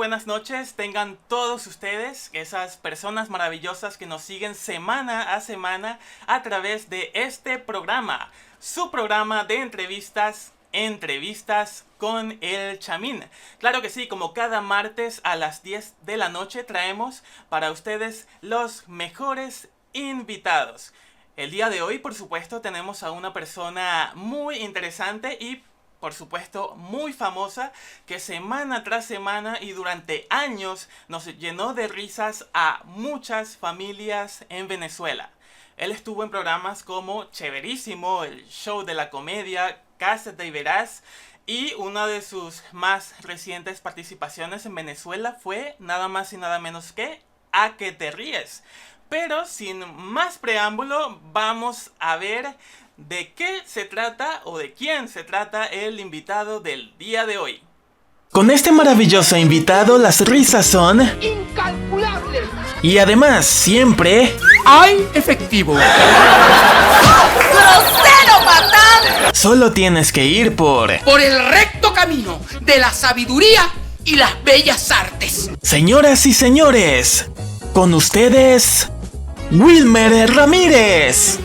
buenas noches tengan todos ustedes, esas personas maravillosas que nos siguen semana a semana a través de este programa, su programa de entrevistas, Entrevistas con el Chamín. Claro que sí, como cada martes a las 10 de la noche traemos para ustedes los mejores invitados. El día de hoy, por supuesto, tenemos a una persona muy interesante y por supuesto, muy famosa, que semana tras semana y durante años nos llenó de risas a muchas familias en Venezuela. Él estuvo en programas como Chéverísimo, el show de la comedia, Cásate y Verás, y una de sus más recientes participaciones en Venezuela fue nada más y nada menos que A que te ríes. Pero sin más preámbulo, vamos a ver de qué se trata o de quién se trata el invitado del día de hoy. Con este maravilloso invitado las risas son incalculables y además siempre hay efectivo. ¡Grosero, patán! Solo tienes que ir por el recto camino de la sabiduría y las bellas artes. Señoras y señores, con ustedes Wilmer Ramírez.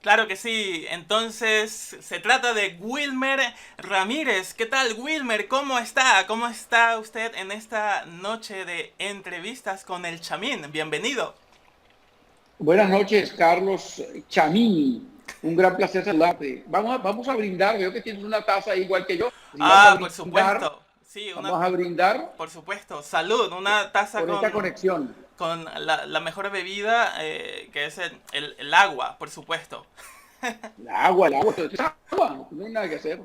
Claro que sí, entonces se trata de Wilmer Ramírez. ¿Qué tal, Wilmer? ¿Cómo está? ¿Cómo está usted en esta noche de entrevistas con el Chamín? Bienvenido. Buenas noches, Carlos Chamini. Un gran placer saludarte. Vamos a brindar. Veo que tienes una taza igual que yo. Por supuesto. Sí, vamos a brindar. Por supuesto. Salud, una taza por esta conexión. Con la mejor bebida, que es el agua, por supuesto. El agua, no hay nada que hacer.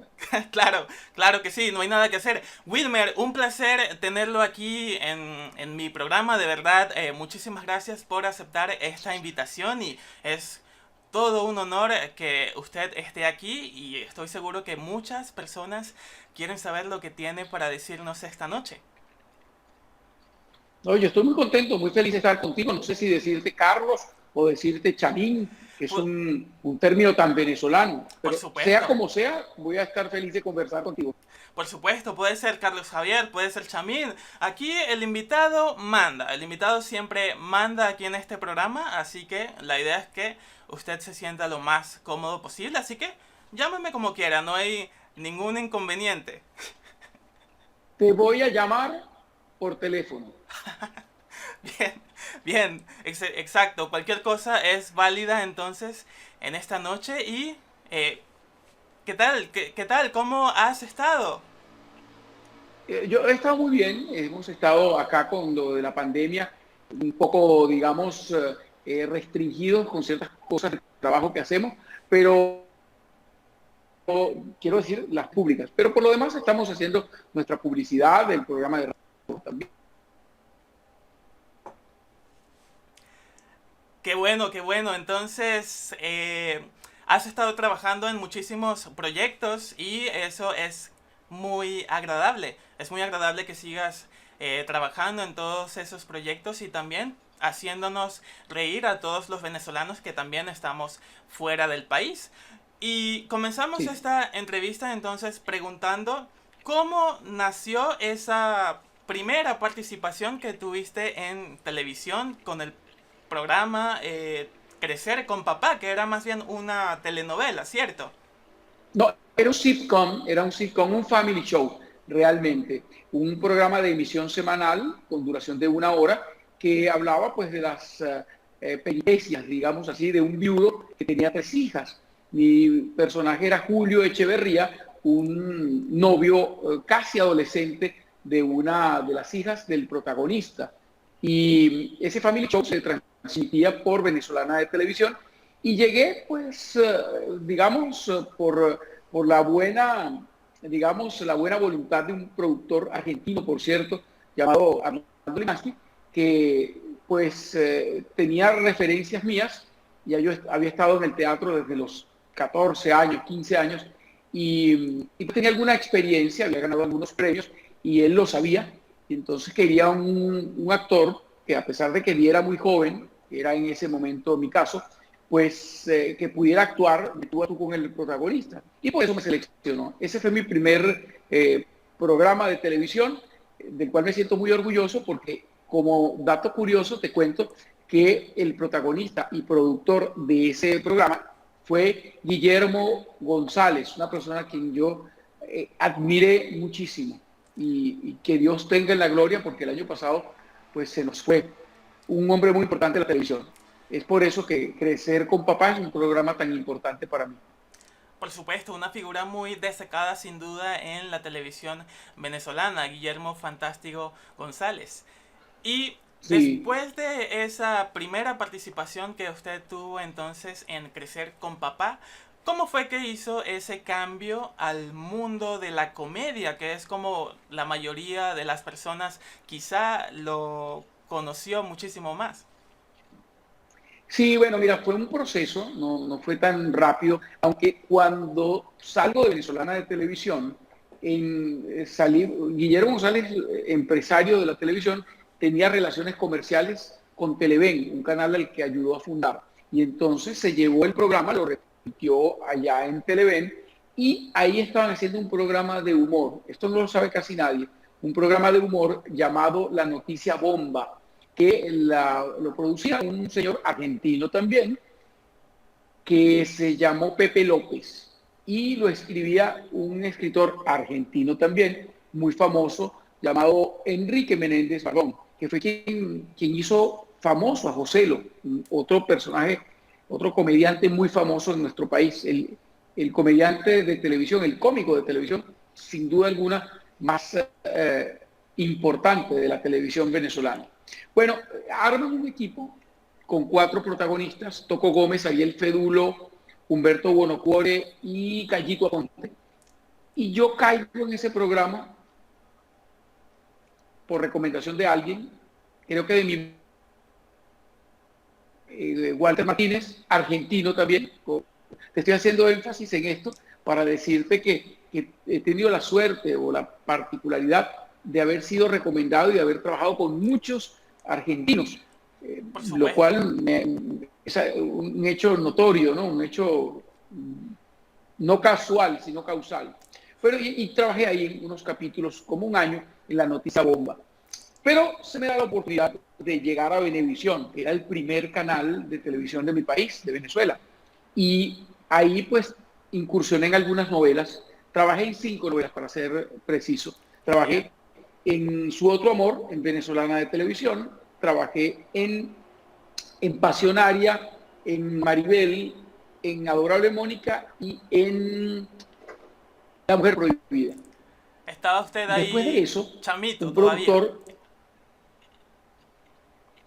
Claro que sí, no hay nada que hacer. Wilmer, un placer tenerlo aquí en mi programa, de verdad. Muchísimas gracias por aceptar esta invitación y es todo un honor que usted esté aquí y estoy seguro que muchas personas quieren saber lo que tiene para decirnos esta noche. No, yo estoy muy contento, muy feliz de estar contigo. No sé si decirte Carlos o decirte Chamín, que es un término tan venezolano. Pero por supuesto. Sea como sea, voy a estar feliz de conversar contigo. Por supuesto, puede ser Carlos Javier, puede ser Chamín. Aquí el invitado manda. El invitado siempre manda aquí en este programa, así que la idea es que usted se sienta lo más cómodo posible. Así que llámeme como quiera, no hay ningún inconveniente. Te voy a llamar por teléfono. Bien, exacto. Cualquier cosa es válida entonces en esta noche. Y ¿qué tal? ¿Qué tal? ¿Cómo has estado? Yo he estado muy bien. Hemos estado acá con lo de la pandemia un poco, digamos, restringidos con ciertas cosas de trabajo que hacemos, pero quiero decir las públicas. Pero por lo demás estamos haciendo nuestra publicidad del programa de radio también. Qué bueno. Entonces, has estado trabajando en muchísimos proyectos y eso es muy agradable. Es muy agradable que sigas trabajando en todos esos proyectos y también haciéndonos reír a todos los venezolanos que también estamos fuera del país. Y comenzamos esta entrevista entonces preguntando cómo nació esa primera participación que tuviste en televisión con el programa Crecer con Papá, que era más bien una telenovela, ¿cierto? No, era un sitcom, un family show, realmente. Un programa de emisión semanal con duración de 1 hora que hablaba pues de las peripecias, digamos así, de un viudo que tenía 3 hijas. Mi personaje era Julio Echeverría, un novio casi adolescente de una de las hijas del protagonista. Y ese family show se transmitía por Venezolana de Televisión y llegué, pues, digamos, por la buena, digamos, la buena voluntad de un productor argentino, por cierto, llamado Armando Limaski, que, pues, tenía referencias mías. Ya yo había estado en el teatro desde los 14 años, 15 años, y tenía alguna experiencia, había ganado algunos premios, y él lo sabía. Y entonces quería un actor que, a pesar de que era muy joven, era en ese momento mi caso, pues que pudiera actuar de tú a tú con el protagonista. Y por eso me seleccionó. Ese fue mi primer programa de televisión, del cual me siento muy orgulloso porque, como dato curioso, te cuento que el protagonista y productor de ese programa fue Guillermo González, una persona a quien yo admiré muchísimo. Y que Dios tenga en la gloria, porque el año pasado pues se nos fue un hombre muy importante de la televisión. Es por eso que Crecer con Papá es un programa tan importante para mí. Por supuesto, una figura muy destacada sin duda en la televisión venezolana, Guillermo Fantástico González. Y Sí, después de esa primera participación que usted tuvo entonces en Crecer con Papá, ¿cómo fue que hizo ese cambio al mundo de la comedia, que es como la mayoría de las personas quizá lo conoció muchísimo más? sí, bueno, mira, fue un proceso, no fue tan rápido, aunque cuando salgo de Venezolana de Televisión, Guillermo González, empresario de la televisión, tenía relaciones comerciales con Televen, un canal al que ayudó a fundar. Y entonces se llevó el programa, lo repitió allá en Televen, y ahí estaban haciendo un programa de humor. Esto no lo sabe casi nadie. Un programa de humor llamado La Noticia Bomba, que lo producía un señor argentino también, que se llamó Pepe López, y lo escribía un escritor argentino también, muy famoso, llamado Enrique Menéndez Pagón, que fue quien hizo famoso a Joselo, otro personaje, otro comediante muy famoso en nuestro país, el comediante de televisión, el cómico de televisión, sin duda alguna, más importante de la televisión venezolana. Bueno, arman un equipo con 4 protagonistas: Toco Gómez, Ariel Fedulo, Humberto Bonocuore y Callito Aponte. Y yo caigo en ese programa por recomendación de alguien, creo que de mi Walter Martínez, argentino también. Te estoy haciendo énfasis en esto para decirte que he tenido la suerte o la particularidad de haber sido recomendado y de haber trabajado con muchos argentinos, Por lo supuesto. cual es un hecho notorio, ¿no? Un hecho no casual, sino causal. Pero y trabajé ahí en unos capítulos, como un año, en la Noticia Bomba. Pero se me da la oportunidad de llegar a Venevisión, que era el primer canal de televisión de mi país, de Venezuela. Y ahí pues incursioné en algunas novelas. Trabajé en 5 novelas, para ser preciso. Qué bien. Trabajé en Su Otro Amor, en Venezolana de Televisión. Trabajé en Pasionaria, en Maribel, en Adorable Mónica y en La Mujer Prohibida. Estaba usted Después de ahí eso, chamito un todavía. productor,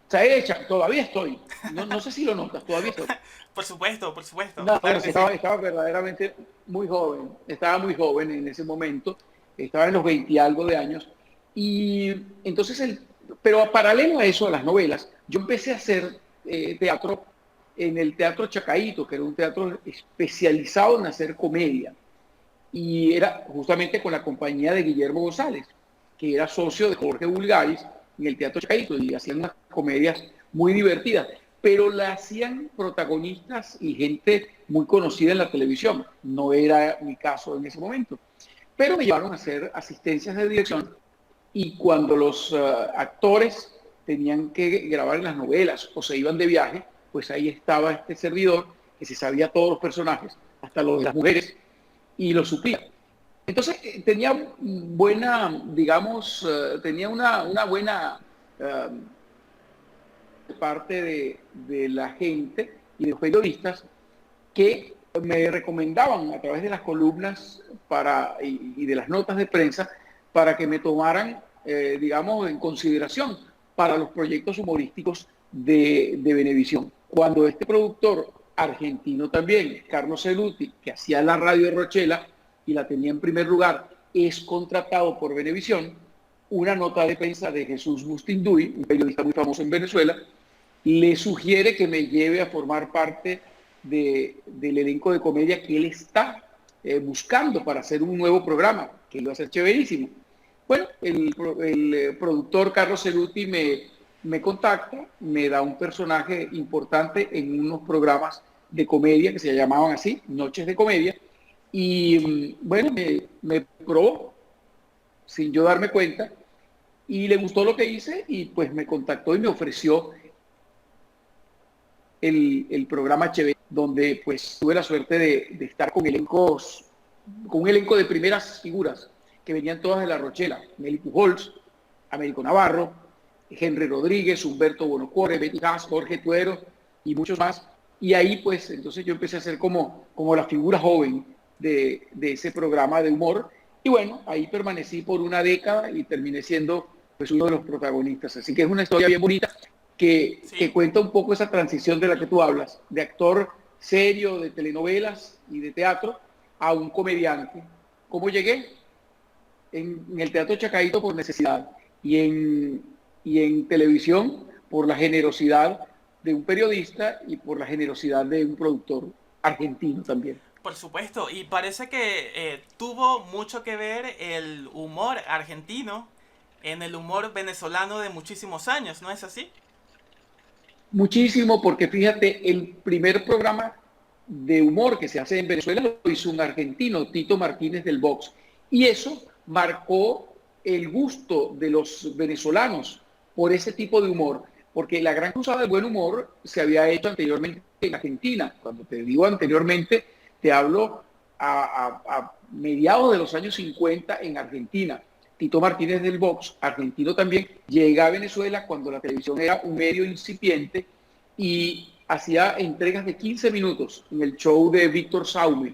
se echa, todavía estoy, no sé si lo notas, todavía estoy. Por supuesto, No, bueno, claro que sí. estaba verdaderamente estaba muy joven en ese momento, estaba en los 20 y algo de años. Y entonces, pero a paralelo a eso, a las novelas, yo empecé a hacer teatro en el Teatro Chacaíto, que era un teatro especializado en hacer comedia. Y era justamente con la compañía de Guillermo González, que era socio de Jorge Bulgaris en el Teatro Chacaíto, y hacían unas comedias muy divertidas, pero la hacían protagonistas y gente muy conocida en la televisión. No era mi caso en ese momento, pero me llevaron a hacer asistencias de dirección, y cuando los actores tenían que grabar en las novelas o se iban de viaje, pues ahí estaba este servidor que se sabía todos los personajes, hasta los de las mujeres, y lo suplía. Entonces tenía buena, digamos, tenía una buena parte de la gente y de los periodistas que me recomendaban a través de las columnas y de las notas de prensa para que me tomaran, digamos, en consideración para los proyectos humorísticos de Venevisión. Cuando este productor argentino también, Carlos Celuti, que hacía la radio de Rochela y la tenía en primer lugar, es contratado por Venevisión, una nota de prensa de Jesús Bustinduy, un periodista muy famoso en Venezuela, le sugiere que me lleve a formar parte del elenco de comedia que él está buscando para hacer un nuevo programa, que lo va a ser chéverísimo. Bueno, el productor Carlos Ceruti me contacta, me da un personaje importante en unos programas de comedia que se llamaban así, Noches de Comedia. Y bueno, me probó sin yo darme cuenta y le gustó lo que hice y pues me contactó y me ofreció el programa HB, donde pues tuve la suerte de estar con un elenco de primeras figuras que venían todas de La Rochela: Nelly Pujols, Américo Navarro, Henry Rodríguez, Humberto Bonocore, Betty Haas, Jorge Tuero y muchos más. Y ahí pues entonces yo empecé a ser como la figura joven de ese programa de humor. Y bueno, ahí permanecí por una década y terminé siendo pues uno de los protagonistas. Así que es una historia bien bonita que cuenta un poco esa transición de la que tú hablas, de actor serio, de telenovelas y de teatro, a un comediante. ¿Cómo llegué? En el Teatro Chacaíto por necesidad y en televisión por la generosidad de un periodista y por la generosidad de un productor argentino también. Por supuesto, y parece que tuvo mucho que ver el humor argentino en el humor venezolano de muchísimos años, ¿no es así? Muchísimo, porque fíjate, el primer programa de humor que se hace en Venezuela lo hizo un argentino, Tito Martínez del Vox, y eso marcó el gusto de los venezolanos por ese tipo de humor, porque la Gran Cruzada del Buen Humor se había hecho anteriormente en Argentina. Cuando te digo anteriormente, te hablo a mediados de los años 50 en Argentina. Tito Martínez del Vox, argentino también, llega a Venezuela cuando la televisión era un medio incipiente y hacía entregas de 15 minutos en el show de Víctor Saume.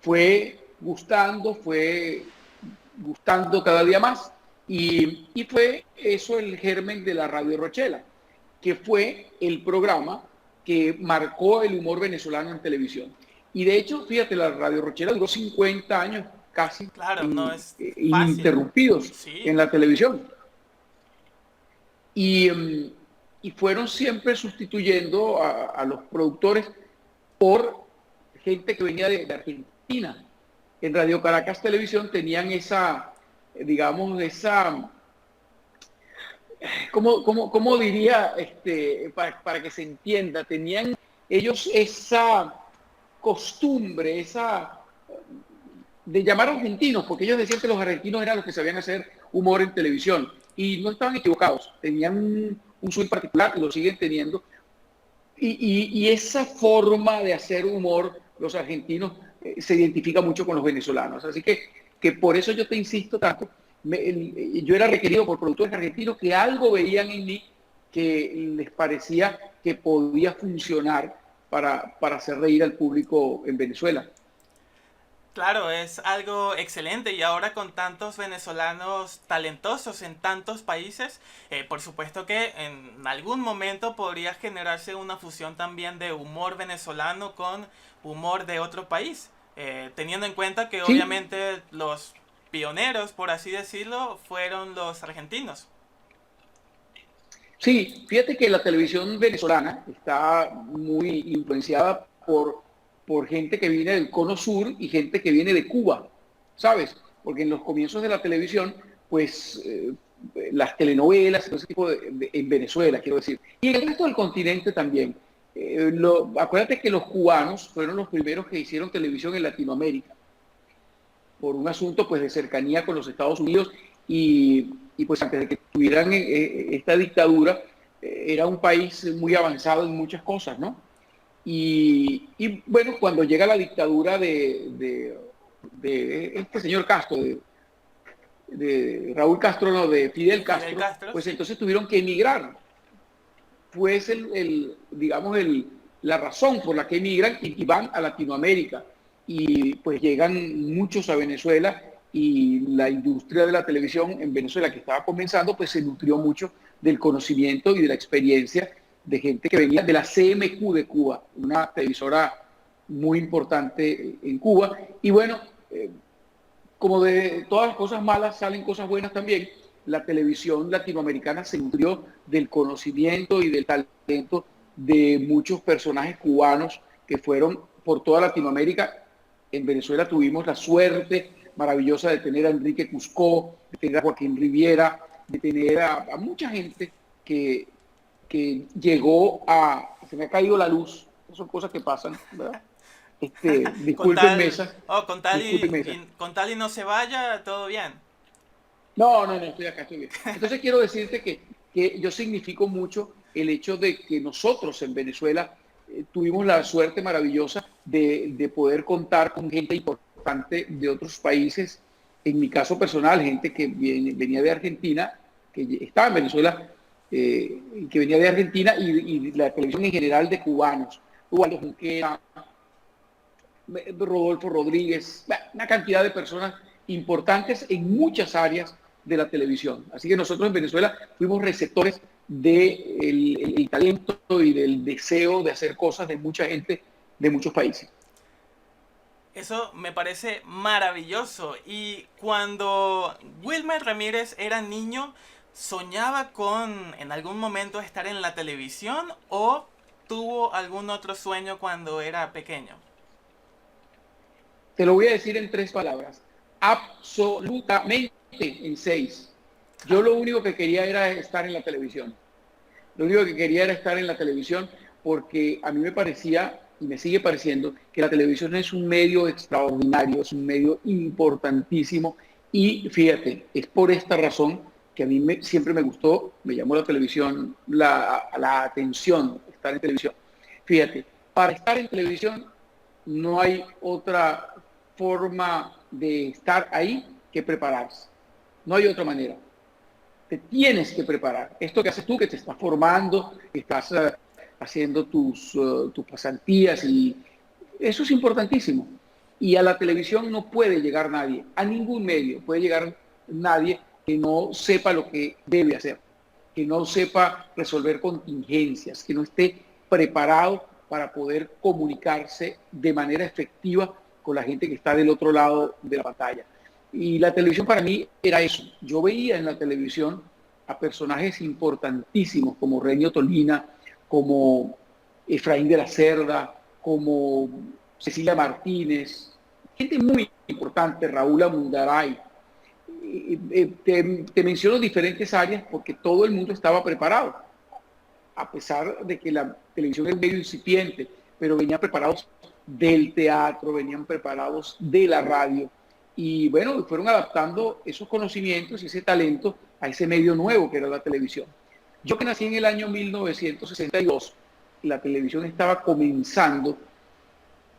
Fue gustando cada día más y fue eso el germen de la Radio Rochela, que fue el programa que marcó el humor venezolano en televisión. Y de hecho, fíjate, la Radio Rochela duró 50 años casi Claro, no es ininterrumpidos sí. en la televisión. Y fueron siempre sustituyendo a los productores por gente que venía de Argentina. En Radio Caracas Televisión tenían esa, digamos, esa, ¿cómo diría, para que se entienda? Tenían ellos esa costumbre, de llamar argentinos, porque ellos decían que los argentinos eran los que sabían hacer humor en televisión, y no estaban equivocados, tenían un swing particular, que lo siguen teniendo, y esa forma de hacer humor, los argentinos, se identifica mucho con los venezolanos. Así que por eso yo te insisto tanto, yo era requerido por productores argentinos que algo veían en mí que les parecía que podía funcionar para hacer reír al público en Venezuela. Claro, es algo excelente y ahora con tantos venezolanos talentosos en tantos países, por supuesto que en algún momento podría generarse una fusión también de humor venezolano con humor de otro país, teniendo en cuenta que Sí. obviamente los pioneros, por así decirlo, fueron los argentinos. Sí, fíjate que la televisión venezolana está muy influenciada por gente que viene del Cono Sur y gente que viene de Cuba, ¿sabes? Porque en los comienzos de la televisión, pues las telenovelas, todo ese tipo en Venezuela, quiero decir, y en el resto del continente también. Acuérdate que los cubanos fueron los primeros que hicieron televisión en Latinoamérica, por un asunto pues de cercanía con los Estados Unidos y pues antes de que tuvieran esta dictadura, era un país muy avanzado en muchas cosas, ¿no? Y bueno, cuando llega la dictadura de este señor Castro, de Raúl Castro, no, de Fidel Castro, pues entonces tuvieron que emigrar. Pues digamos, la razón por la que emigran y van a Latinoamérica. Y pues llegan muchos a Venezuela y la industria de la televisión en Venezuela, que estaba comenzando, pues se nutrió mucho del conocimiento y de la experiencia de gente que venía de la CMQ de Cuba, una televisora muy importante en Cuba. Y bueno, como de todas las cosas malas salen cosas buenas también, la televisión latinoamericana se nutrió del conocimiento y del talento de muchos personajes cubanos que fueron por toda Latinoamérica. En Venezuela tuvimos la suerte maravillosa de tener a Enrique Cuscó, de tener a Joaquín Riviera, de tener a mucha gente que llegó se me ha caído la luz, son cosas que pasan, ¿verdad? Con Disculpen tal, mesa, oh, con tal disculpen mesa. con tal y no se vaya, todo bien. No, estoy acá, estoy bien. Entonces quiero decirte que yo significo mucho el hecho de que nosotros en Venezuela tuvimos la suerte maravillosa de poder contar con gente importante de otros países. En mi caso personal, gente que venía de Argentina, que estaba en Venezuela, que venía de Argentina y la televisión en general de cubanos. Ubaldo Junquera, Rodolfo Rodríguez, una cantidad de personas importantes en muchas áreas de la televisión. Así que nosotros en Venezuela fuimos receptores del talento y del deseo de hacer cosas de mucha gente de muchos países. Eso me parece maravilloso. Y cuando Wilmer Ramírez era niño, ¿soñaba con en algún momento estar en la televisión o tuvo algún otro sueño cuando era pequeño? Te lo voy a decir en 3 palabras. Absolutamente en 6. Yo lo único que quería era estar en la televisión. Lo único que quería era estar en la televisión porque a mí me parecía y me sigue pareciendo que la televisión es un medio extraordinario, es un medio importantísimo y fíjate, es por esta razón que a mí siempre me gustó, me llamó la televisión, la atención, estar en televisión. Fíjate, para estar en televisión no hay otra forma de estar ahí que prepararse. No hay otra manera. Te tienes que preparar. Esto que haces tú, que te estás formando, que estás haciendo tus pasantías y eso es importantísimo. Y a la televisión no puede llegar nadie, a ningún medio puede llegar nadie que no sepa lo que debe hacer, que no sepa resolver contingencias, que no esté preparado para poder comunicarse de manera efectiva con la gente que está del otro lado de la pantalla. Y la televisión para mí era eso. Yo veía en la televisión a personajes importantísimos como Renio Tolina, como Efraín de la Cerda, como Cecilia Martínez, gente muy importante, Raúl Amundaray. Te menciono diferentes áreas porque todo el mundo estaba preparado, a pesar de que la televisión es medio incipiente, pero venían preparados del teatro, venían preparados de la radio, y bueno, fueron adaptando esos conocimientos y ese talento a ese medio nuevo que era la televisión. Yo que nací en el año 1962, la televisión estaba comenzando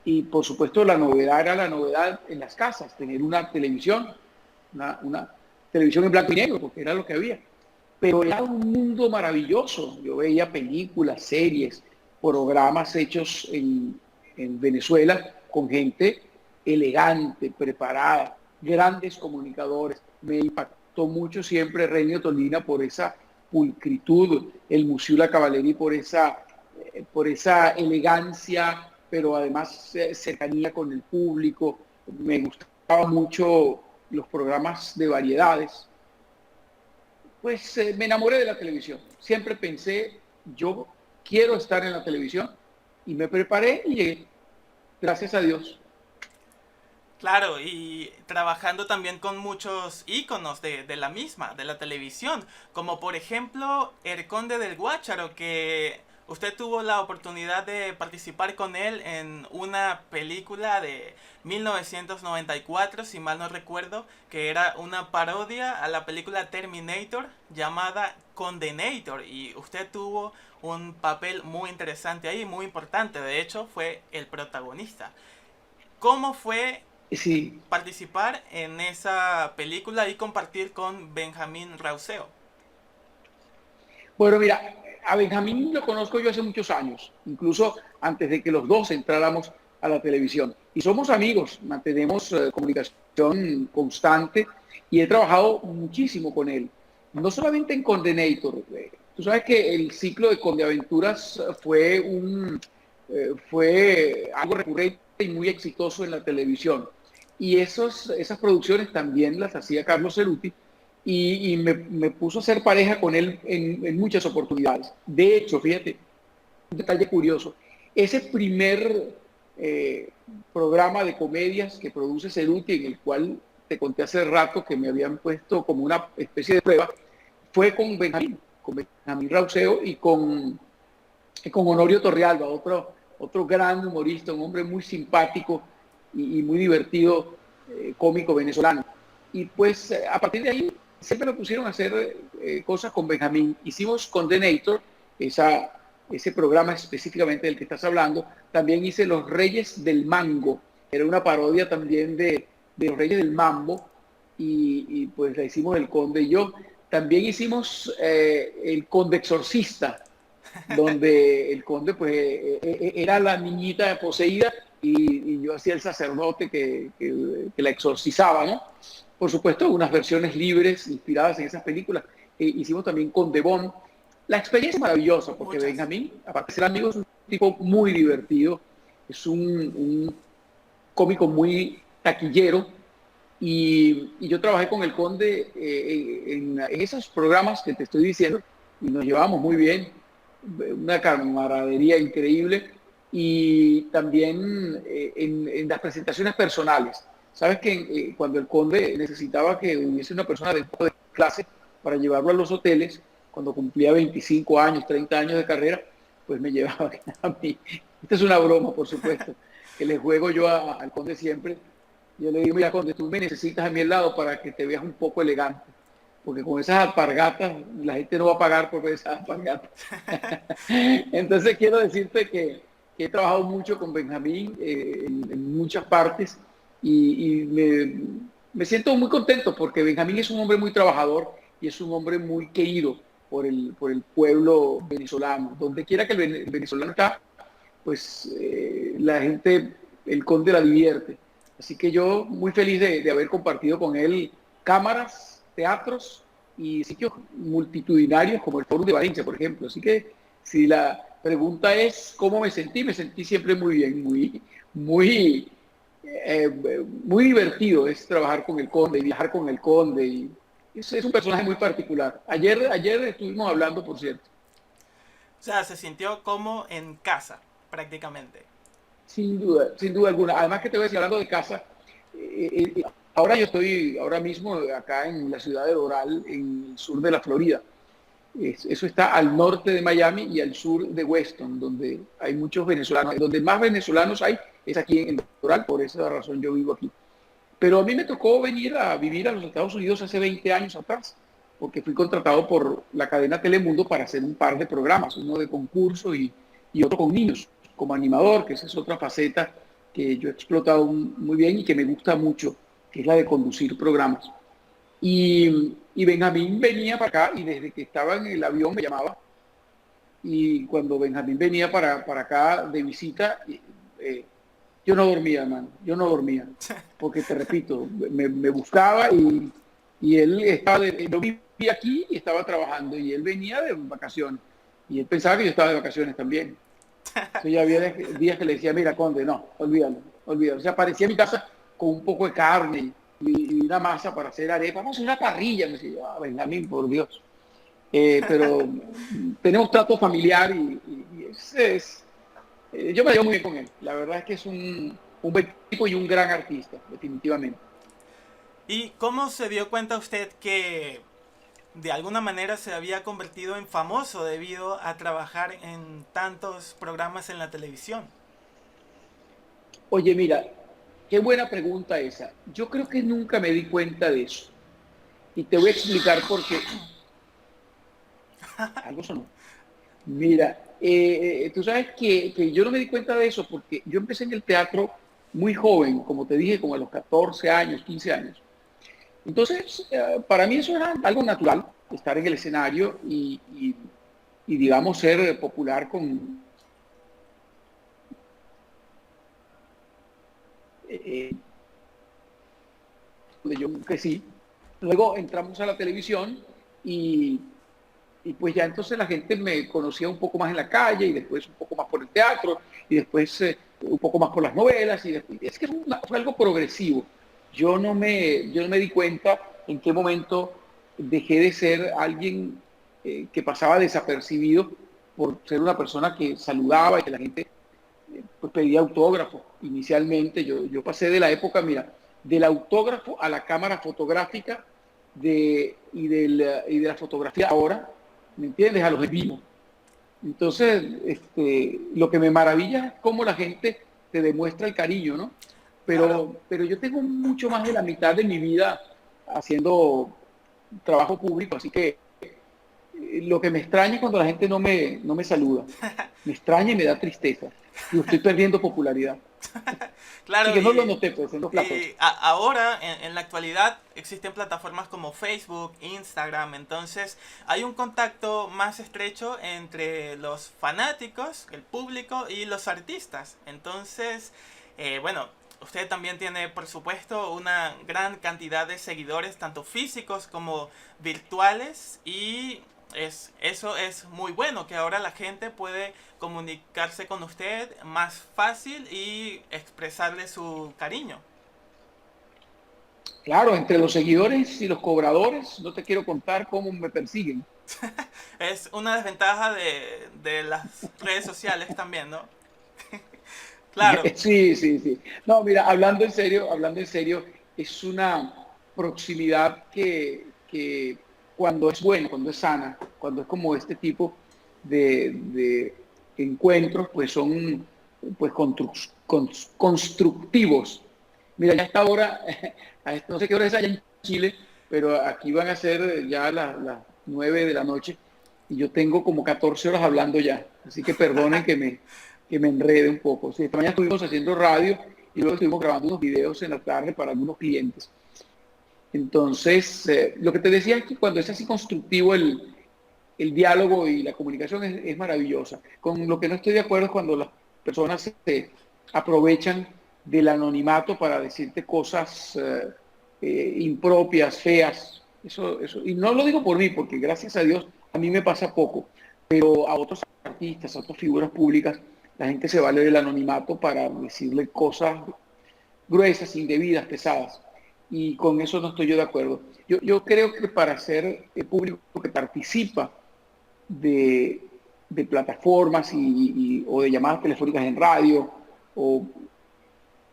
y por supuesto la novedad era la novedad en las casas, tener una televisión, una televisión en blanco y negro, porque era lo que había. Pero era un mundo maravilloso. Yo veía películas, series, programas hechos en Venezuela con gente elegante, preparada, grandes comunicadores. Me impactó mucho siempre Renio Tolina por esa pulcritud, el Musiula Cavalieri por esa elegancia, pero además cercanía con el público. Me gustaban mucho los programas de variedades. Pues me enamoré de la televisión. Siempre pensé, yo quiero estar en la televisión y me preparé y llegué. Gracias a Dios. Claro, y trabajando también con muchos íconos de la misma, de la televisión, como por ejemplo El Conde del Guácharo, que usted tuvo la oportunidad de participar con él en una película de 1994, si mal no recuerdo, que era una parodia a la película Terminator llamada Condenator, y usted tuvo un papel muy interesante ahí, muy importante, de hecho fue el protagonista. ¿Cómo fue Sí. participar en esa película y compartir con Benjamín Rauseo? Bueno, mira, a Benjamín lo conozco yo hace muchos años, incluso antes de que los dos entráramos a la televisión. Y somos amigos, mantenemos comunicación constante y he trabajado muchísimo con él. No solamente en Condenator. Tú sabes que el ciclo de Condeaventuras fue algo recurrente y muy exitoso en la televisión. Y esas producciones también las hacía Carlos Ceruti y me puso a ser pareja con él en muchas oportunidades. De hecho, fíjate, un detalle curioso, ese primer programa de comedias que produce Ceruti, en el cual te conté hace rato que me habían puesto como una especie de prueba, fue con Benjamín Rauseo y con Honorio Torrealba, otro gran humorista, un hombre muy simpático y muy divertido, cómico venezolano. Y pues a partir de ahí siempre me pusieron a hacer cosas con Benjamín. Hicimos Condenator, ese programa específicamente del que estás hablando. También hice Los Reyes del Mango, era una parodia también de Los Reyes del Mambo, y pues la hicimos el Conde y yo. También hicimos el Conde Exorcista, donde el Conde pues era la niñita poseída y yo hacía el sacerdote que la exorcizaba, ¿no? Por supuesto, unas versiones libres inspiradas en esas películas. Hicimos también Conde Bon. La experiencia es maravillosa porque Benjamín, aparte de ser amigo, es un tipo muy divertido, es un cómico muy taquillero, y yo trabajé con el Conde en esos programas que te estoy diciendo y nos llevamos muy bien, una camaradería increíble, y también en las presentaciones personales. Sabes que cuando el Conde necesitaba que hubiese una persona de clase para llevarlo a los hoteles, cuando cumplía 25 años, 30 años de carrera, pues me llevaba a mí. Esta es una broma, por supuesto, que le juego yo al Conde siempre. Yo le digo, mira, Conde, tú me necesitas a mi lado para que te veas un poco elegante, porque con esas alpargatas la gente no va a pagar por ver esas alpargatas. Entonces quiero decirte que he trabajado mucho con Benjamín en muchas partes, y me siento muy contento porque Benjamín es un hombre muy trabajador y es un hombre muy querido por el pueblo venezolano. Donde quiera que el venezolano está, pues la gente, el Conde la divierte. Así que yo muy feliz de haber compartido con él cámaras, teatros y sitios multitudinarios como el Foro de Valencia, por ejemplo. Así que si la pregunta es cómo me sentí siempre muy bien, muy divertido es trabajar con el Conde y viajar con el Conde. Y es un personaje muy particular. Ayer estuvimos hablando, por cierto. O sea, se sintió como en casa, prácticamente. Sin duda alguna. Además que te voy a decir, hablando de casa, ahora yo estoy ahora mismo acá en la ciudad de Doral, en el sur de la Florida. Eso está al norte de Miami y al sur de Weston, donde hay muchos venezolanos. Donde más venezolanos hay es aquí en Doral, por esa razón yo vivo aquí. Pero a mí me tocó venir a vivir a los Estados Unidos hace 20 años atrás, porque fui contratado por la cadena Telemundo para hacer un par de programas, uno de concurso y otro con niños, como animador, que esa es otra faceta que yo he explotado muy bien y que me gusta mucho, que es la de conducir programas. Y Benjamín venía para acá, y desde que estaba en el avión me llamaba, y cuando Benjamín venía para acá de visita, yo no dormía, hermano, yo no dormía, porque te repito, me buscaba, y él estaba, yo vivía aquí y estaba trabajando, y él venía de vacaciones, y él pensaba que yo estaba de vacaciones también. Entonces ya había días que le decía, mira, Conde, no, olvídalo. O sea, aparecía en mi casa con un poco de carne y una masa para hacer arepa, vamos a hacer una parrilla. Me decía, Benjamín, por Dios. Pero tenemos trato familiar, y yo me llevo muy bien con él. La verdad es que es un buen tipo y un gran artista, definitivamente. ¿Y cómo se dio cuenta usted que de alguna manera se había convertido en famoso debido a trabajar en tantos programas en la televisión? Oye, mira, qué buena pregunta esa. Yo creo que nunca me di cuenta de eso. Y te voy a explicar por qué. Algo sonó. Mira, tú sabes que yo no me di cuenta de eso porque yo empecé en el teatro muy joven, como te dije, como a los 14 años, 15 años. Entonces, para mí eso era algo natural, estar en el escenario y digamos, ser popular con... donde yo crecí. Luego entramos a la televisión y pues ya entonces la gente me conocía un poco más en la calle, y después un poco más por el teatro, y después un poco más por las novelas, y después, es que fue algo progresivo. Yo no me di cuenta en qué momento dejé de ser alguien que pasaba desapercibido por ser una persona que saludaba y que la gente pues pedía autógrafo. Inicialmente yo pasé de la época, mira, del autógrafo a la cámara fotográfica y de la fotografía ahora, ¿me entiendes? A los en vivo. Entonces, lo que me maravilla es cómo la gente te demuestra el cariño, ¿no? Claro. Pero yo tengo mucho más de la mitad de mi vida haciendo trabajo público, así que lo que me extraña es cuando la gente no me saluda. Me extraña y me da tristeza. Digo, estoy perdiendo popularidad. Y Claro, que no lo noté, pues, en los platos. y ahora, en la actualidad, existen plataformas como Facebook, Instagram, entonces hay un contacto más estrecho entre los fanáticos, el público y los artistas. Entonces, bueno, usted también tiene, por supuesto, una gran cantidad de seguidores, tanto físicos como virtuales, y eso es muy bueno, que ahora la gente puede comunicarse con usted más fácil y expresarle su cariño. Claro, entre los seguidores y los cobradores, no te quiero contar cómo me persiguen. Es una desventaja de las redes sociales también, ¿no? Claro, Sí, sí, sí. No, mira, hablando en serio, es una proximidad que cuando es buena, cuando es sana, cuando es como este tipo de encuentros, pues son pues constructivos. Mira, ya a esta hora, no sé qué hora es allá en Chile, pero aquí van a ser ya las 9 de la noche y yo tengo como 14 horas hablando ya. Así que perdonen que me enrede un poco. Sí, esta mañana estuvimos haciendo radio y luego estuvimos grabando unos videos en la tarde para algunos clientes. Entonces, lo que te decía es que cuando es así constructivo el diálogo y la comunicación es maravillosa. Con lo que no estoy de acuerdo es cuando las personas se aprovechan del anonimato para decirte cosas impropias, feas. Eso, y no lo digo por mí, porque gracias a Dios a mí me pasa poco, pero a otros artistas, a otras figuras públicas, la gente se vale del anonimato para decirle cosas gruesas, indebidas, pesadas. Y con eso no estoy yo de acuerdo. Yo creo que para ser el público que participa de, de plataformas o de llamadas telefónicas en radio, o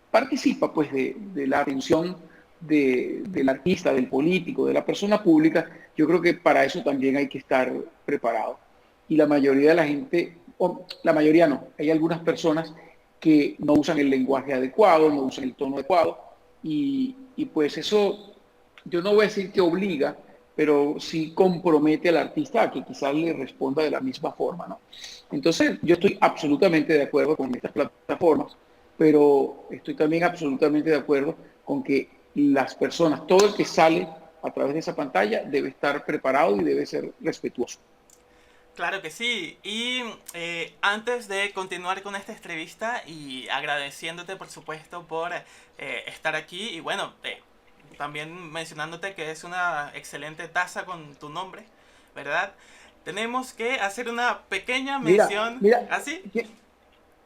participa pues de la atención del artista, del político, de la persona pública, yo creo que para eso también hay que estar preparado. Y la mayoría de la gente, o la mayoría no, hay algunas personas que no usan el lenguaje adecuado, no usan el tono adecuado, y pues eso, yo no voy a decir que obliga, pero sí compromete al artista a que quizás le responda de la misma forma, ¿no? Entonces, yo estoy absolutamente de acuerdo con estas plataformas, pero estoy también absolutamente de acuerdo con que las personas, todo el que sale a través de esa pantalla debe estar preparado y debe ser respetuoso. claro que sí. Y antes de continuar con esta entrevista y agradeciéndote por supuesto por estar aquí y bueno, también mencionándote que es una excelente taza con tu nombre, ¿verdad? Tenemos que hacer una pequeña mención. Mira, ¿Así?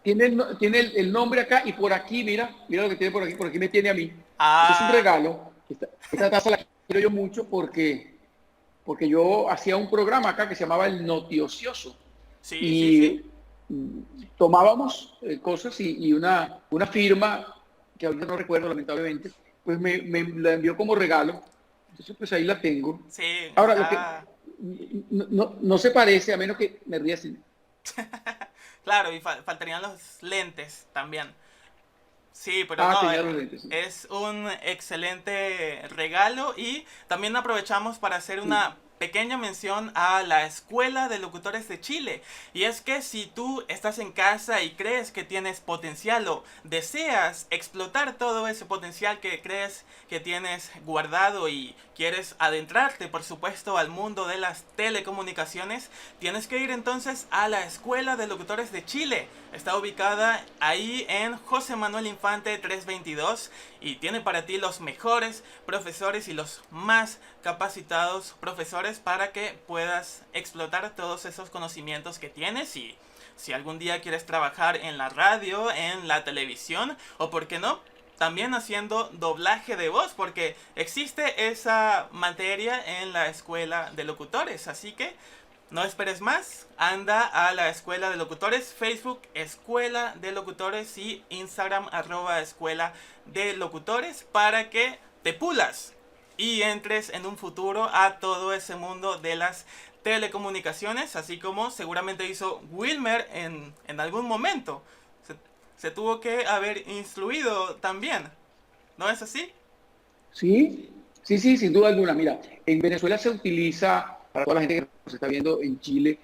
tiene el nombre acá y por aquí, mira lo que tiene por aquí me tiene a mí. Este es un Ah, regalo. Esta taza la quiero yo mucho porque yo hacía un programa acá que se llamaba El Notiocioso sí, sí, sí. y tomábamos cosas y una firma, que ahorita no recuerdo lamentablemente, pues me la envió como regalo. Entonces pues ahí la tengo. Sí, Ahora, lo que está. no se parece, a menos que me ríe así. Claro, y faltarían los lentes también. Sí, pero Ah, no, tenía los lentes, sí. es un excelente regalo y también aprovechamos para hacer Sí. una pequeña mención a la Escuela de Locutores de Chile. Y es que si tú estás en casa y crees que tienes potencial o deseas explotar todo ese potencial que crees que tienes guardado y quieres adentrarte, por supuesto, al mundo de las telecomunicaciones, tienes que ir entonces a la Escuela de Locutores de Chile. Está ubicada ahí en José Manuel Infante 322 y tiene para ti los mejores profesores y los más capacitados profesores para que puedas explotar todos esos conocimientos que tienes y si algún día quieres trabajar en la radio, en la televisión o por qué no, también haciendo doblaje de voz porque existe esa materia en la escuela de locutores, así que no esperes más, anda a la Escuela de Locutores, Facebook Escuela de Locutores y Instagram @Escuela de Locutores para que te pulas y entres en un futuro a todo ese mundo de las telecomunicaciones, así como seguramente hizo Wilmer en algún momento. Se tuvo que haber instruido también, ¿no es así? Sí, sí, sí, sin duda alguna. Mira, en Venezuela se utiliza, para toda la gente que nos está viendo en Chile,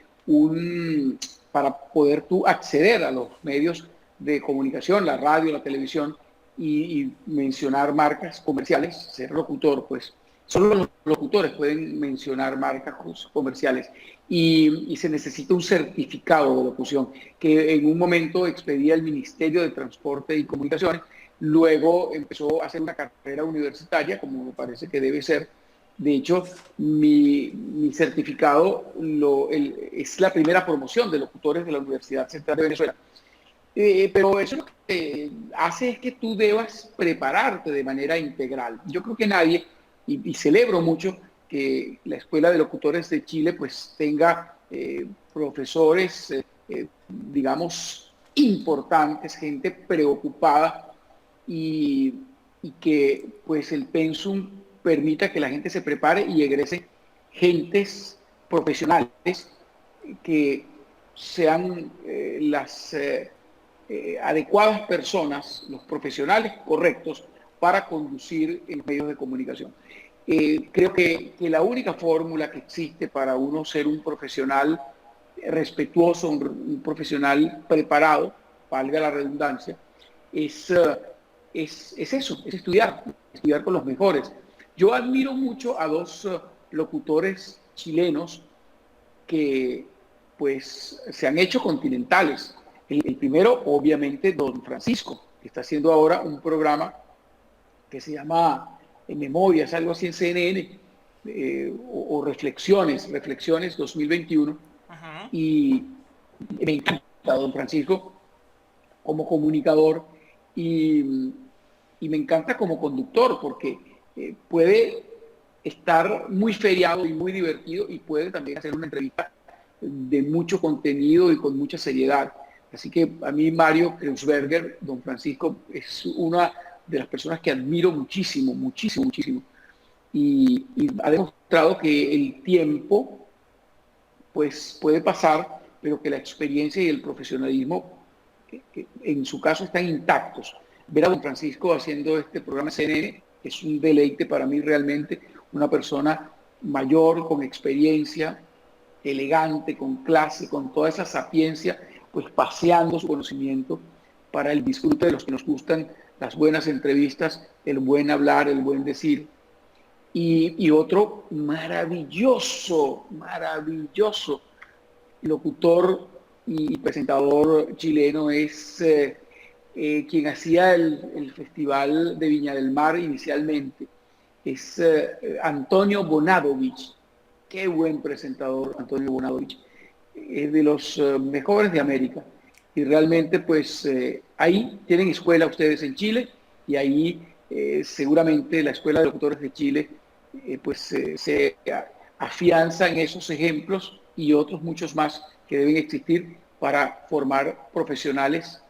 para poder tú acceder a los medios de comunicación, la radio, la televisión, y mencionar marcas comerciales, ser locutor, pues solo los locutores pueden mencionar marcas comerciales y se necesita un certificado de locución que en un momento expedía el Ministerio de Transporte y Comunicaciones. Luego empezó a hacer una carrera universitaria, como me parece que debe ser. De hecho, mi certificado es la primera promoción de locutores de la Universidad Central de Venezuela. Pero eso lo que hace es que tú debas prepararte de manera integral. Yo creo que nadie, y celebro mucho que la Escuela de Locutores de Chile pues tenga profesores, digamos, importantes, gente preocupada y que pues el pensum permita que la gente se prepare y egrese gentes profesionales que sean las adecuadas personas, los profesionales correctos para conducir en medios de comunicación. Creo que la única fórmula que existe para uno ser un profesional respetuoso, un profesional preparado, valga la redundancia, es eso, es estudiar con los mejores. Yo admiro mucho a dos locutores chilenos que pues se han hecho continentales. El primero, obviamente, Don Francisco, que está haciendo ahora un programa que se llama En Memorias, algo así en CNN, o Reflexiones 2021. Uh-huh. Y me encanta Don Francisco como comunicador y me encanta como conductor porque puede estar muy feriado y muy divertido y puede también hacer una entrevista de mucho contenido y con mucha seriedad. Así que a mí Mario Kreuzberger, Don Francisco, es una de las personas que admiro muchísimo, muchísimo, muchísimo. Y ha demostrado que el tiempo pues puede pasar, pero que la experiencia y el profesionalismo que en su caso están intactos. Ver a Don Francisco haciendo este programa CNN es un deleite para mí realmente, una persona mayor, con experiencia, elegante, con clase, con toda esa sapiencia, pues paseando su conocimiento para el disfrute de los que nos gustan las buenas entrevistas, el buen hablar, el buen decir. Y otro maravilloso, maravilloso locutor y presentador chileno es quien hacía el Festival de Viña del Mar inicialmente. Es Antonio Bonadovich. Qué buen presentador, Antonio Bonadovich. Es de los mejores de América. Y realmente, pues, ahí tienen escuela ustedes en Chile y ahí seguramente la Escuela de Locutores de Chile se afianza en esos ejemplos y otros muchos más que deben existir para formar profesionales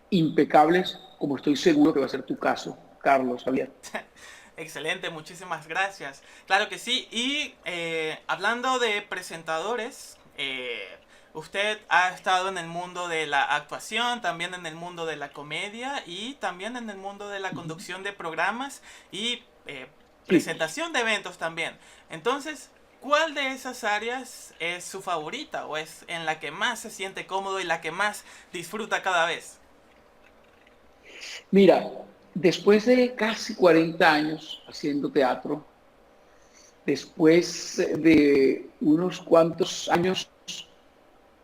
impecables, como estoy seguro que va a ser tu caso, Carlos Javier. Excelente, muchísimas gracias. Claro que sí. Y hablando de presentadores, usted ha estado en el mundo de la actuación, también en el mundo de la comedia y también en el mundo de la conducción de programas y presentación de eventos también. Entonces, ¿cuál de esas áreas es su favorita o es en la que más se siente cómodo y la que más disfruta cada vez? Mira, después de casi 40 años haciendo teatro, después de unos cuantos años,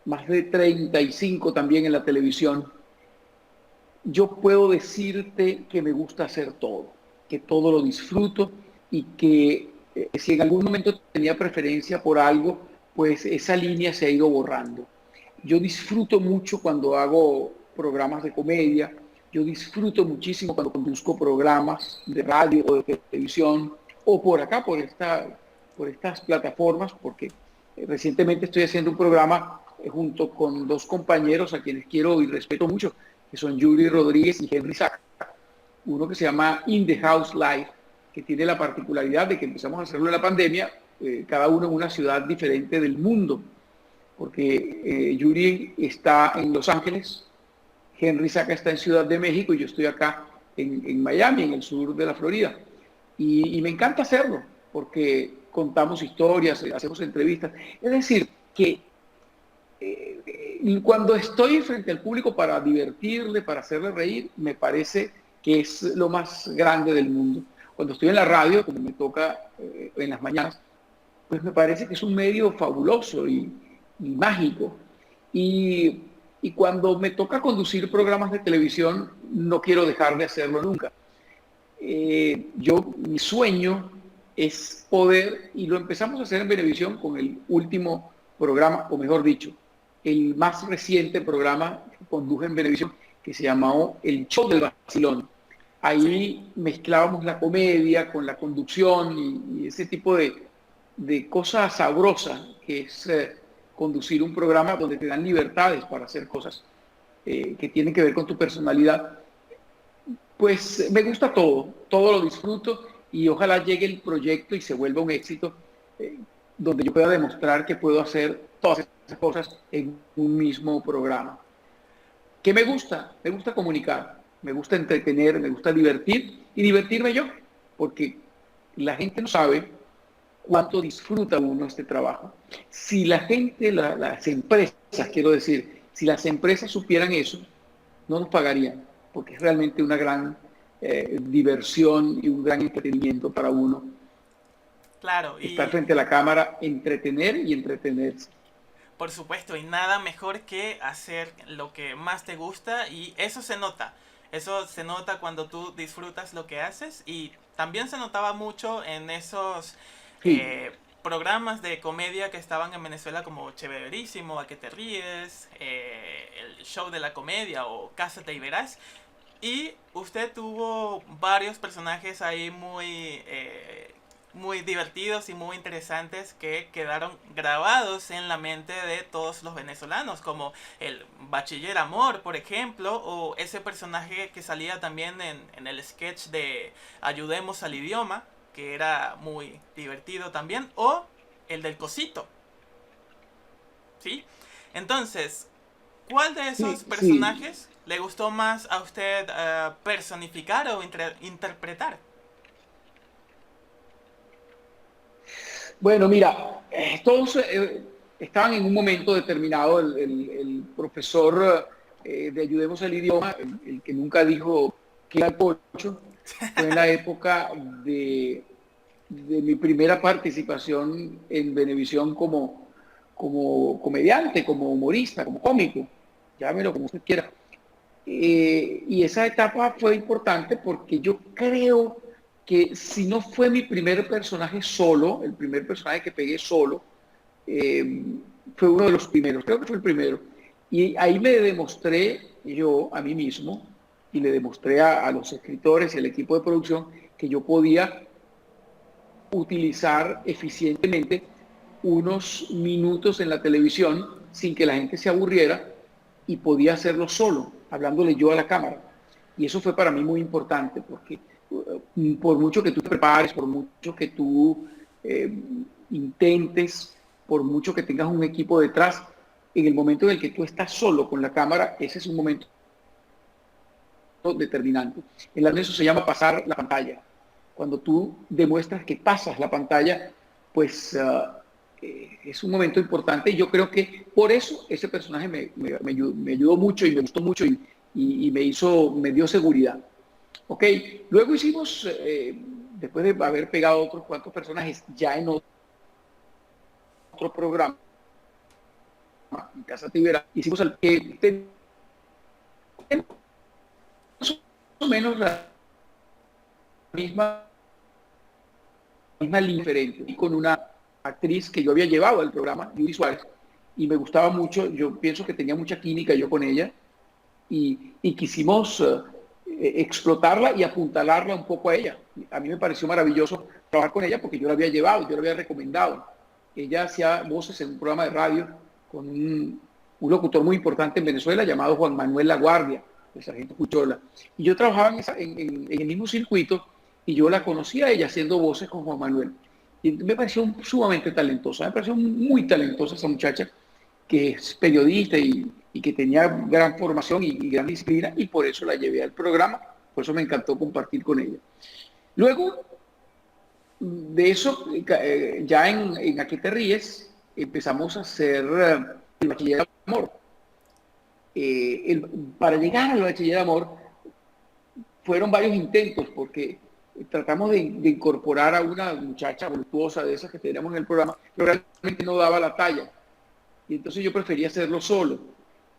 más de 35 también en la televisión, yo puedo decirte que me gusta hacer todo, que todo lo disfruto y que si en algún momento tenía preferencia por algo, pues esa línea se ha ido borrando. Yo disfruto mucho cuando hago programas de comedia, yo disfruto muchísimo cuando conduzco programas de radio o de televisión o por acá, por estas plataformas, porque recientemente estoy haciendo un programa junto con dos compañeros a quienes quiero y respeto mucho, que son Yuri Rodríguez y Henry Saca. Uno que se llama In the House Live que tiene la particularidad de que empezamos a hacerlo en la pandemia, cada uno en una ciudad diferente del mundo, porque Yuri está en Los Ángeles, Henry Saca está en Ciudad de México y yo estoy acá en Miami, en el sur de la Florida. Y me encanta hacerlo, porque contamos historias, hacemos entrevistas. Es decir, que cuando estoy frente al público para divertirle, para hacerle reír, me parece que es lo más grande del mundo. Cuando estoy en la radio, como me toca en las mañanas, pues me parece que es un medio fabuloso y mágico. Y cuando me toca conducir programas de televisión, no quiero dejar de hacerlo nunca. Mi sueño es poder, y lo empezamos a hacer en Venevisión con el último programa, o mejor dicho, el más reciente programa que conduje en Venevisión, que se llamó El Show del Vacilón. Ahí mezclábamos la comedia con la conducción y ese tipo de cosa sabrosa que es conducir un programa donde te dan libertades para hacer cosas que tienen que ver con tu personalidad. Pues me gusta todo lo disfruto y ojalá llegue el proyecto y se vuelva un éxito donde yo pueda demostrar que puedo hacer todas esas cosas en un mismo programa. ¿Qué me gusta? Me gusta comunicar, me gusta entretener, me gusta divertir y divertirme yo, porque la gente no sabe cuánto disfruta uno este trabajo. Si la gente, las empresas, quiero decir, si las empresas supieran eso, no nos pagarían, porque es realmente una gran diversión y un gran entretenimiento para uno. Claro. Estar frente a la cámara, entretener y entretenerse. Por supuesto, y nada mejor que hacer lo que más te gusta, y eso se nota. Eso se nota cuando tú disfrutas lo que haces, y también se notaba mucho en esos programas de comedia que estaban en Venezuela, como Chéverísimo, A que te ríes, el Show de la Comedia o Cásate y Verás. Y usted tuvo varios personajes ahí muy divertidos y muy interesantes que quedaron grabados en la mente de todos los venezolanos, como el Bachiller Amor, por ejemplo, o ese personaje que salía también en el sketch de Ayudemos al Idioma, que era muy divertido también, o el del Cosito. ¿Sí? Entonces, ¿cuál de esos personajes le gustó más a usted personificar o interpretar? Bueno, mira, todos estaban en un momento determinado. El profesor de Ayudemos al Idioma, el que nunca dijo que era el pocho, fue en la época de mi primera participación en Venevisión como comediante, como humorista, como cómico, llámelo como usted quiera. Y esa etapa fue importante porque yo creo que si no fue mi primer personaje solo, el primer personaje que pegué solo, fue uno de los primeros, creo que fue el primero. Y ahí me demostré yo a mí mismo y le demostré a los escritores y al equipo de producción que yo podía utilizar eficientemente unos minutos en la televisión sin que la gente se aburriera y podía hacerlo solo, hablándole yo a la cámara. Y eso fue para mí muy importante porque por mucho que tú te prepares, por mucho que tú intentes, por mucho que tengas un equipo detrás, en el momento en el que tú estás solo con la cámara, ese es un momento determinante. En la eso se llama pasar la pantalla. Cuando tú demuestras que pasas la pantalla, pues es un momento importante y yo creo que por eso ese personaje me ayudó mucho y me gustó mucho y me dio seguridad. Ok, luego hicimos, después de haber pegado otros cuantos personajes ya en otro programa, en Casa Tibera, hicimos el que más o menos la misma línea diferente, y con una actriz que yo había llevado al programa, Yuri Suárez, y me gustaba mucho. Yo pienso que tenía mucha química yo con ella y quisimos explotarla y apuntalarla un poco a ella. A mí me pareció maravilloso trabajar con ella porque yo la había llevado, yo la había recomendado. Ella hacía voces en un programa de radio con un locutor muy importante en Venezuela llamado Juan Manuel Laguardia, el sargento Cuchola. Y yo trabajaba en el mismo circuito y yo la conocí a ella haciendo voces con Juan Manuel. Y me pareció sumamente talentosa, me pareció muy talentosa esa muchacha, que es periodista y que tenía gran formación y gran disciplina, y por eso la llevé al programa, por eso me encantó compartir con ella. Luego de eso, ya en ¿A qué te ríes? Empezamos a hacer el Bachiller de Amor. Para llegar al Bachiller de Amor fueron varios intentos, porque tratamos de incorporar a una muchacha voluptuosa de esas que teníamos en el programa, pero realmente no daba la talla. Y entonces yo prefería hacerlo solo.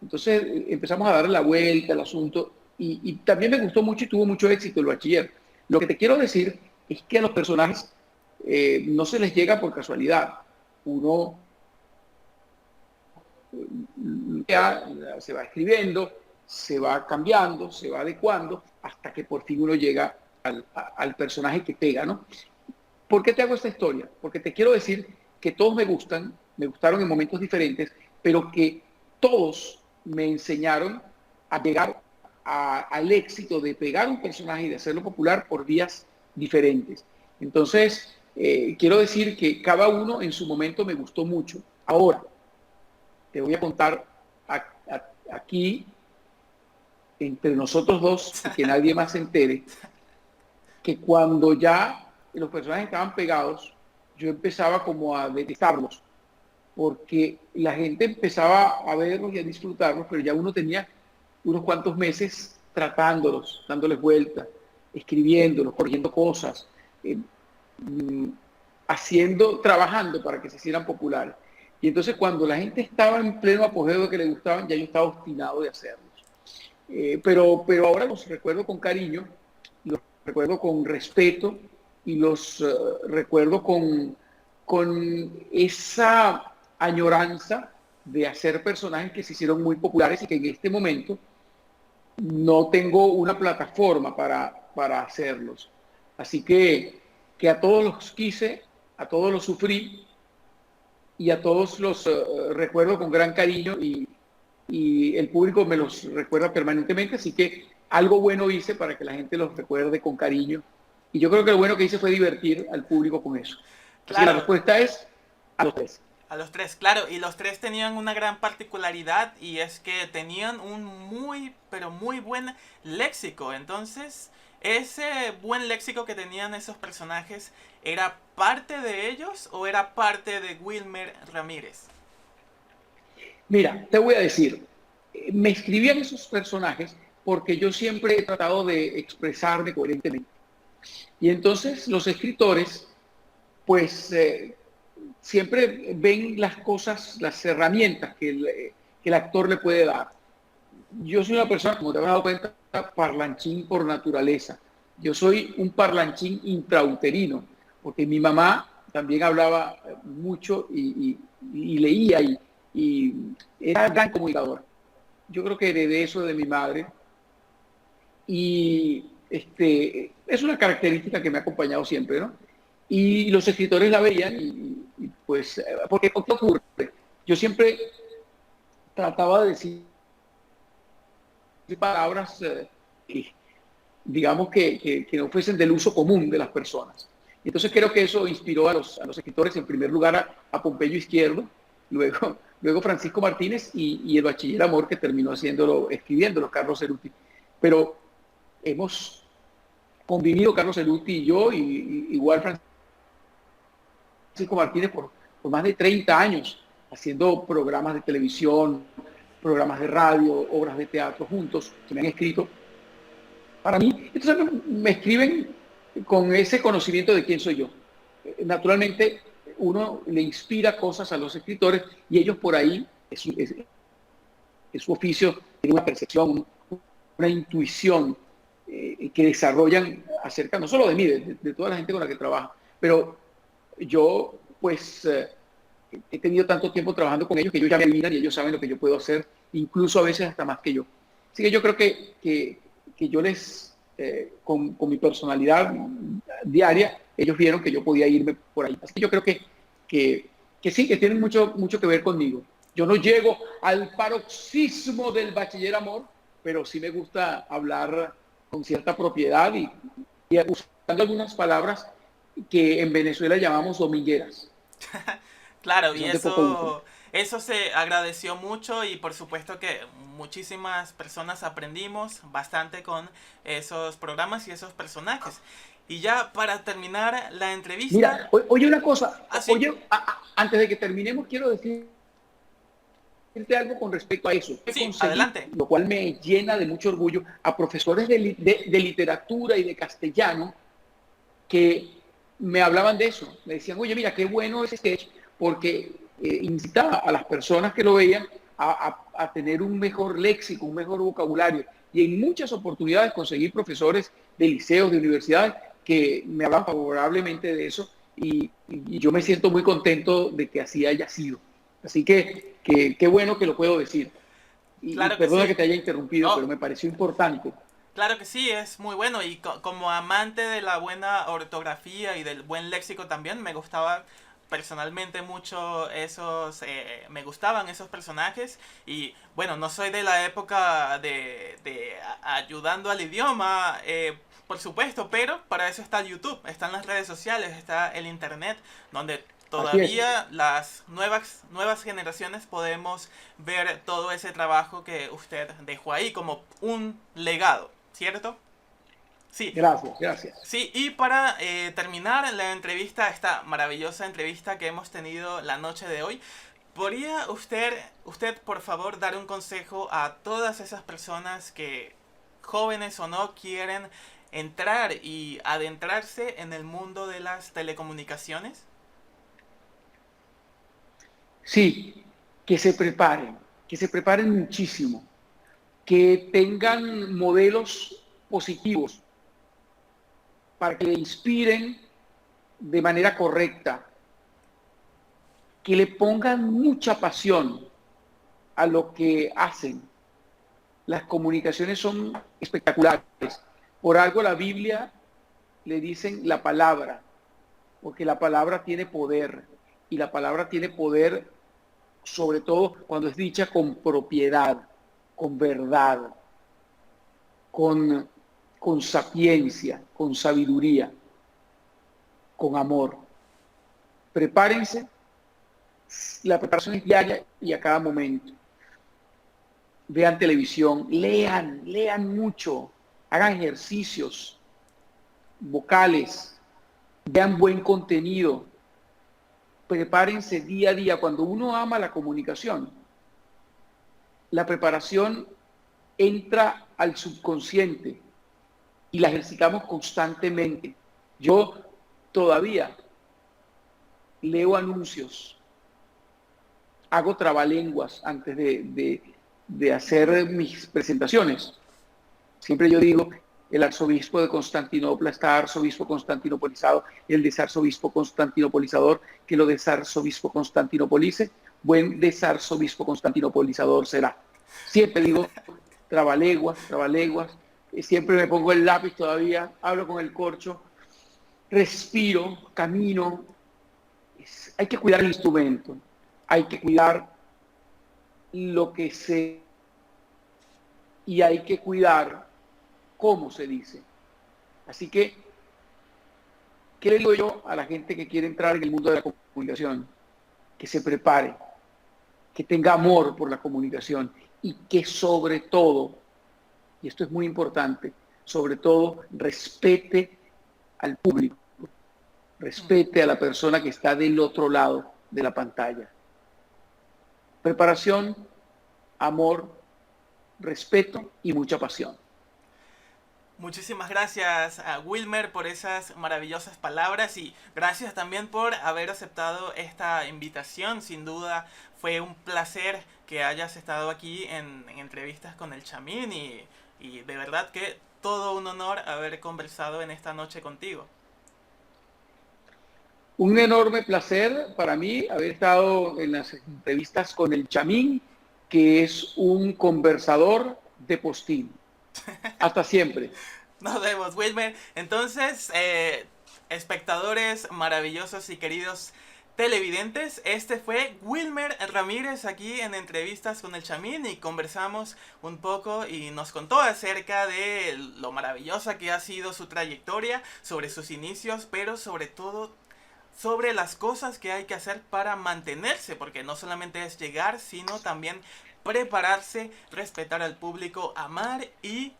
Entonces empezamos a darle la vuelta al asunto y también me gustó mucho y tuvo mucho éxito el Bachiller. Lo que te quiero decir es que a los personajes no se les llega por casualidad. Uno ya se va escribiendo, se va cambiando, se va adecuando, hasta que por fin uno llega al personaje que pega, ¿no? ¿Por qué te hago esta historia? Porque te quiero decir que todos me gustaron en momentos diferentes, pero que todos me enseñaron a llegar al éxito de pegar un personaje y de hacerlo popular por vías diferentes. Entonces, quiero decir que cada uno en su momento me gustó mucho. Ahora, te voy a contar aquí, entre nosotros dos, y que nadie más se entere, que cuando ya los personajes estaban pegados, yo empezaba como a detestarlos, porque la gente empezaba a verlos y a disfrutarlos, pero ya uno tenía unos cuantos meses tratándolos, dándoles vuelta, escribiéndolos, corrigiendo cosas, trabajando para que se hicieran populares. Y entonces cuando la gente estaba en pleno apogeo de que le gustaban, ya yo estaba obstinado de hacerlos. Pero ahora los recuerdo con cariño, los recuerdo con respeto y los recuerdo con esa añoranza de hacer personajes que se hicieron muy populares y que en este momento no tengo una plataforma para hacerlos. Así que a todos los quise, a todos los sufrí y a todos los recuerdo con gran cariño y el público me los recuerda permanentemente, así que algo bueno hice para que la gente los recuerde con cariño. Y yo creo que lo bueno que hice fue divertir al público con eso. Claro. Así que la respuesta es a los tres. A los tres, claro. Y los tres tenían una gran particularidad y es que tenían un muy, pero muy buen léxico. Entonces, ese buen léxico que tenían esos personajes, ¿era parte de ellos o era parte de Wilmer Ramírez? Mira, te voy a decir, me escribían esos personajes porque yo siempre he tratado de expresarme coherentemente. Y entonces los escritores, pues, siempre ven las cosas, las herramientas que el actor le puede dar. Yo soy una persona, como te habrás dado cuenta, parlanchín por naturaleza. Yo soy un parlanchín intrauterino, porque mi mamá también hablaba mucho y leía y era gran comunicador. Yo creo que heredé eso de mi madre y es una característica que me ha acompañado siempre, ¿no? Y los escritores la veían y pues, porque ¿qué ocurre? Yo siempre trataba de decir palabras, digamos que no fuesen del uso común de las personas. Entonces creo que eso inspiró a los escritores, en primer lugar a Pompeyo Izquierdo, luego Francisco Martínez y el Bachiller Amor, que terminó escribiéndolo Carlos Cerutti. Pero hemos convivido Carlos Cerutti y yo, y igual Francisco Martínez por más de 30 años, haciendo programas de televisión, programas de radio, obras de teatro juntos, que me han escrito para mí. Entonces me escriben con ese conocimiento de quién soy yo. Naturalmente, uno le inspira cosas a los escritores y ellos por ahí, es su oficio, tienen una percepción, una intuición que desarrollan acerca no solo de mí, de toda la gente con la que trabaja, pero yo pues he tenido tanto tiempo trabajando con ellos que ellos ya me adivinan y ellos saben lo que yo puedo hacer, incluso a veces hasta más que yo. Así que yo creo que yo les, con mi personalidad diaria, ellos vieron que yo podía irme por ahí. Así que yo creo que sí, que tienen mucho que ver conmigo. Yo no llego al paroxismo del Bachiller Amor, pero sí me gusta hablar con cierta propiedad y algunas palabras que en Venezuela llamamos domingueras, Claro, que y son de poco uso. eso se agradeció mucho y por supuesto que muchísimas personas aprendimos bastante con esos programas y esos personajes. Y ya para terminar la entrevista, Mira, oye una cosa, así, oye, antes de que terminemos, quiero decirte algo con respecto a eso. He sí, conseguido, adelante. lo cual me llena de mucho orgullo, a profesores de literatura y de castellano que me hablaban de eso. Me decían, oye, mira, qué bueno ese sketch, porque incitaba a las personas que lo veían a tener un mejor léxico, un mejor vocabulario. Y en muchas oportunidades conseguí profesores de liceos, de universidades, que me hablan favorablemente de eso y yo me siento muy contento de que así haya sido. Así que qué bueno que lo puedo decir. Y Claro que perdona que sí. te haya interrumpido, pero Oh, me pareció importante. claro que sí, es muy bueno y como amante de la buena ortografía y del buen léxico también, me gustaba personalmente mucho me gustaban esos personajes y bueno, no soy de la época de ayudando al idioma, por supuesto, pero para eso está YouTube, están las redes sociales, está el internet, donde Así es. todavía las nuevas generaciones podemos ver todo ese trabajo que usted dejó ahí como un legado, ¿cierto? Sí, Gracias, gracias. sí, y para terminar la entrevista, esta maravillosa entrevista que hemos tenido la noche de hoy, ¿podría usted por favor dar un consejo a todas esas personas que, jóvenes o no, quieren entrar y adentrarse en el mundo de las telecomunicaciones? Sí, que se preparen muchísimo, que tengan modelos positivos para que le inspiren de manera correcta, que le pongan mucha pasión a lo que hacen. Las comunicaciones son espectaculares. Por algo la Biblia le dicen la palabra, porque la palabra tiene poder y la palabra tiene poder sobre todo cuando es dicha con propiedad, con verdad, con, con sapiencia, con sabiduría, con amor. Prepárense, la preparación es diaria y a cada momento. Vean televisión, lean mucho, hagan ejercicios vocales, vean buen contenido, prepárense día a día. Cuando uno ama la comunicación, la preparación entra al subconsciente y la ejercitamos constantemente. Yo todavía leo anuncios, hago trabalenguas antes de hacer mis presentaciones. Siempre yo digo, el arzobispo de Constantinopla está arzobispo constantinopolizado, el desarzobispo constantinopolizador, que lo desarzobispo constantinopolice, buen desarzobispo constantinopolizador será. Siempre digo trabaleguas, siempre me pongo el lápiz todavía, hablo con el corcho, respiro, camino. Hay que cuidar el instrumento, hay que cuidar lo que sé y hay que cuidar cómo se dice. Así que, ¿qué le digo yo a la gente que quiere entrar en el mundo de la comunicación? Que se prepare, que tenga amor por la comunicación y que sobre todo, y esto es muy importante, sobre todo respete al público, respete a la persona que está del otro lado de la pantalla. Preparación, amor, respeto y mucha pasión. Muchísimas gracias a Wilmer por esas maravillosas palabras y gracias también por haber aceptado esta invitación. Sin duda fue un placer que hayas estado aquí en entrevistas con el Chamín y de verdad que todo un honor haber conversado en esta noche contigo. Un enorme placer para mí haber estado en las entrevistas con el Chamín, que es un conversador de postín. Hasta siempre. Nos vemos, Wilmer. Entonces, espectadores maravillosos y queridos televidentes, este fue Wilmer Ramírez aquí en Entrevistas con el Chamín y conversamos un poco y nos contó acerca de lo maravillosa que ha sido su trayectoria, sobre sus inicios, pero sobre todo sobre las cosas que hay que hacer para mantenerse, porque no solamente es llegar, sino también prepararse, respetar al público, amar y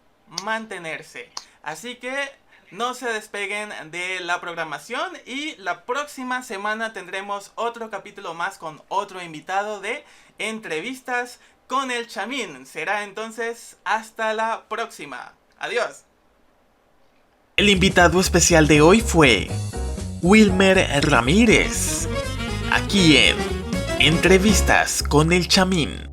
mantenerse. Así que no se despeguen de la programación y la próxima semana tendremos otro capítulo más con otro invitado de Entrevistas con el Chamín. Será entonces hasta la próxima. Adiós. El invitado especial de hoy fue Wilmer Ramírez, aquí en Entrevistas con el Chamín.